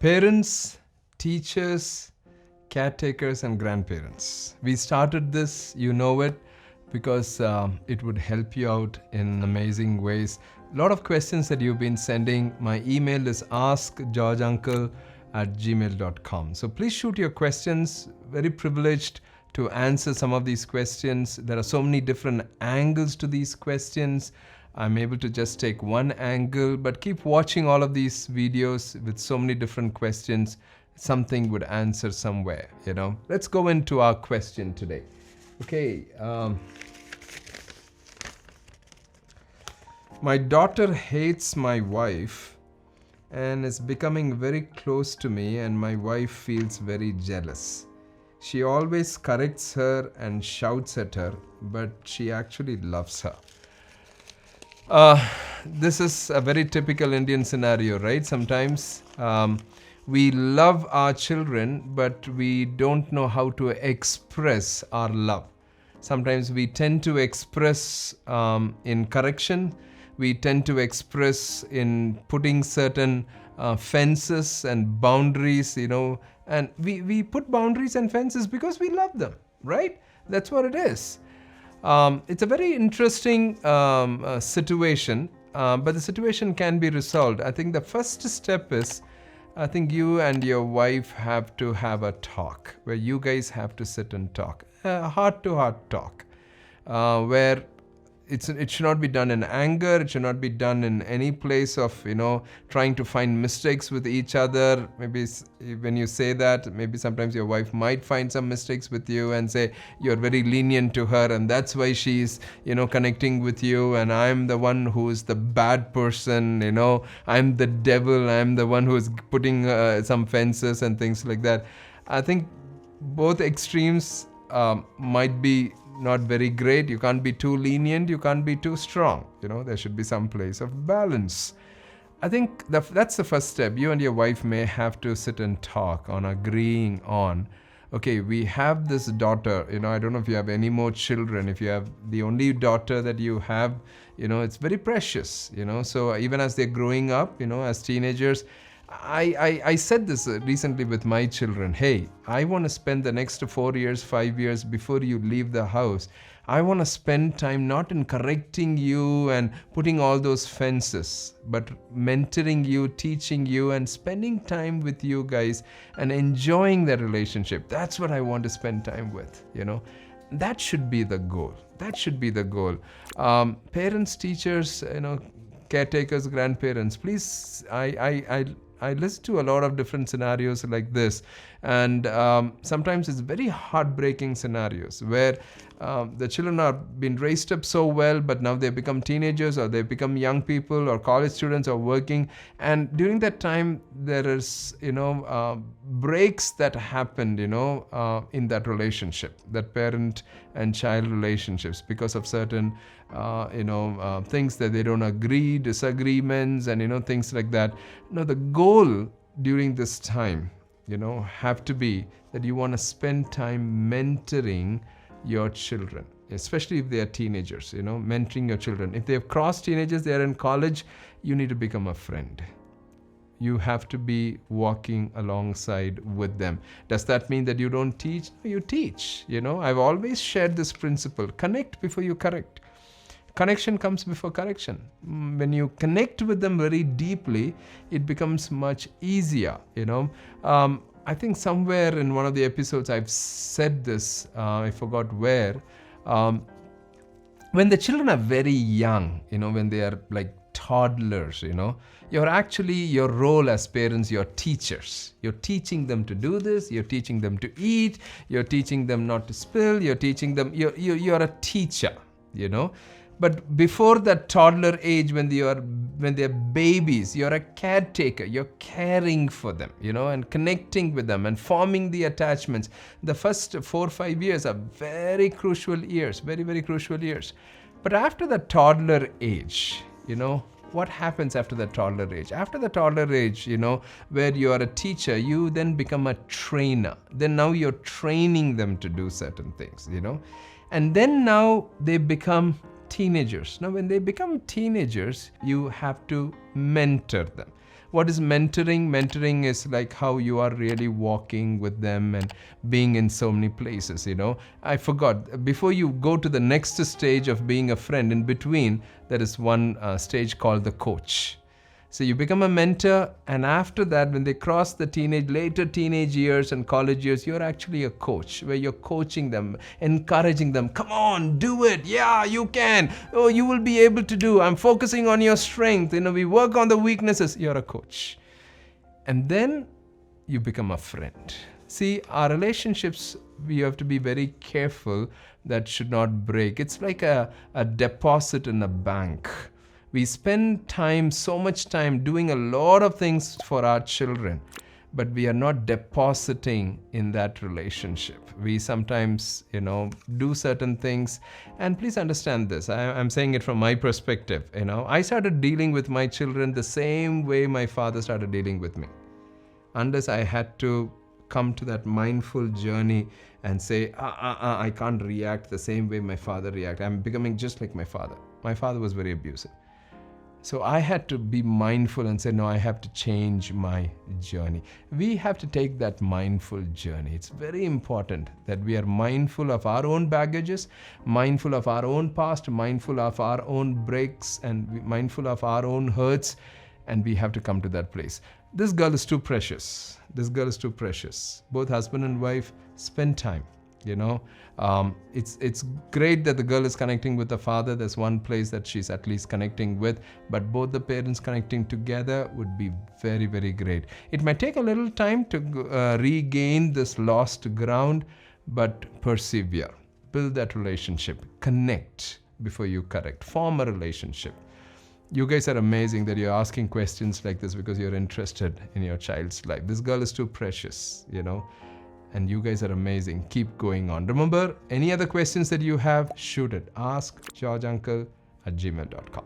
Parents, teachers, caretakers and grandparents. We started this, you know it, because it would help you out in amazing ways. A lot of questions that you've been sending. My email is askgeorgeuncle@gmail.com. So please shoot your questions. Very privileged to answer some of these questions. There are so many different angles to these questions. I'm able to just take one angle, but keep watching all of these videos with so many different questions. Something would answer somewhere, you know. Let's go into our question today. Okay. My daughter hates my wife and is becoming very close to me, and my wife feels very jealous. She always corrects her and shouts at her, but she actually loves her. This is a very typical Indian scenario, right? Sometimes we love our children, but we don't know how to express our love. Sometimes we tend to express in correction. We tend to express in putting certain fences and boundaries, you know, and we put boundaries and fences because we love them, right? That's what it is. It's a very interesting situation, but the situation can be resolved. I think the first step is, I think you and your wife have to have a talk where you guys have to sit and talk, a heart-to-heart talk, where it should not be done in anger. It should not be done in any place of, you know, trying to find mistakes with each other. Maybe when you say that, maybe sometimes your wife might find some mistakes with you and say you're very lenient to her, and that's why she's, you know, connecting with you, and I'm the one who's the bad person, you know, I'm the devil, I'm the one who's putting some fences and things like that. I think both extremes might be not very great. You can't be too lenient, you can't be too strong. You know, there should be some place of balance. I think that's the first step. You and your wife may have to sit and talk on agreeing on, okay, we have this daughter, you know, I don't know if you have any more children. If you have the only daughter that you have, you know, it's very precious, you know. So even as they're growing up, you know, as teenagers, I said this recently with my children. Hey, I want to spend the next 4 years, 5 years before you leave the house. I want to spend time not in correcting you and putting all those fences, but mentoring you, teaching you, and spending time with you guys and enjoying the relationship. That's what I want to spend time with, you know. That should be the goal. That should be the goal. Parents, teachers, you know, caretakers, grandparents, please, I listen to a lot of different scenarios like this, and sometimes it's very heartbreaking scenarios where the children are being raised up so well, but now they become teenagers or they become young people or college students or working, and during that time there is, you know, breaks that happened, you know, in that relationship, that parent and child relationships, because of certain things that they don't agree, disagreements, and, you know, things like that. Now the goal during this time, you know, have to be that you want to spend time mentoring your children, especially if they are teenagers, you know, mentoring your children. If they have crossed teenagers, they are in college, you need to become a friend. You have to be walking alongside with them. Does that mean that you don't teach? No, you teach. You know, I've always shared this principle: connect before you correct. Connection comes before correction. When you connect with them very deeply, it becomes much easier, you know. I think somewhere in one of the episodes I've said this, I forgot where. When the children are very young, you know, when they are like toddlers, you know, you're actually, your role as parents, you're teachers. You're teaching them to do this, you're teaching them to eat, you're teaching them not to spill, you're teaching them, you're a teacher, you know. But before that toddler age, when they're babies, you're a caretaker. You're caring for them, you know, and connecting with them and forming the attachments. The first 4 or 5 years are very crucial years, very, very crucial years. But after the toddler age, you know, what happens after the toddler age? After the toddler age, you know, where you are a teacher, you then become a trainer. Then now you're training them to do certain things, you know. And then now they become teenagers. Now, when they become teenagers, you have to mentor them. What is mentoring? Mentoring is like how you are really walking with them and being in so many places, I forgot, before you go to the next stage of being a friend, in between there is one stage called the coach. So you become a mentor, and after that, when they cross the later teenage years and college years, you're actually a coach, where you're coaching them, encouraging them. Come on, do it. Yeah, you can. Oh, you will be able to do. I'm focusing on your strength. We work on the weaknesses. You're a coach. And then you become a friend. See, our relationships, we have to be very careful that should not break. It's like a deposit in a bank. We spend so much time doing a lot of things for our children, but we are not depositing in that relationship. We sometimes, do certain things. And please understand this. I'm saying it from my perspective. I started dealing with my children the same way my father started dealing with me. Unless I had to come to that mindful journey and say, I can't react the same way my father reacted. I'm becoming just like my father. My father was very abusive. So I had to be mindful and say, no, I have to change my journey. We have to take that mindful journey. It's very important that we are mindful of our own baggages, mindful of our own past, mindful of our own breaks, and mindful of our own hurts. And we have to come to that place. This girl is too precious. This girl is too precious. Both husband and wife spend time. It's great that the girl is connecting with the father. There's one place that she's at least connecting with, but both the parents connecting together would be very, very great. It might take a little time to regain this lost ground, but persevere. Build that relationship. Connect before you correct. Form a relationship. You guys are amazing that you're asking questions like this because you're interested in your child's life. This girl is too precious, And you guys are amazing. Keep going on. Remember, any other questions that you have, shoot it. AskGeorgeUncle@gmail.com.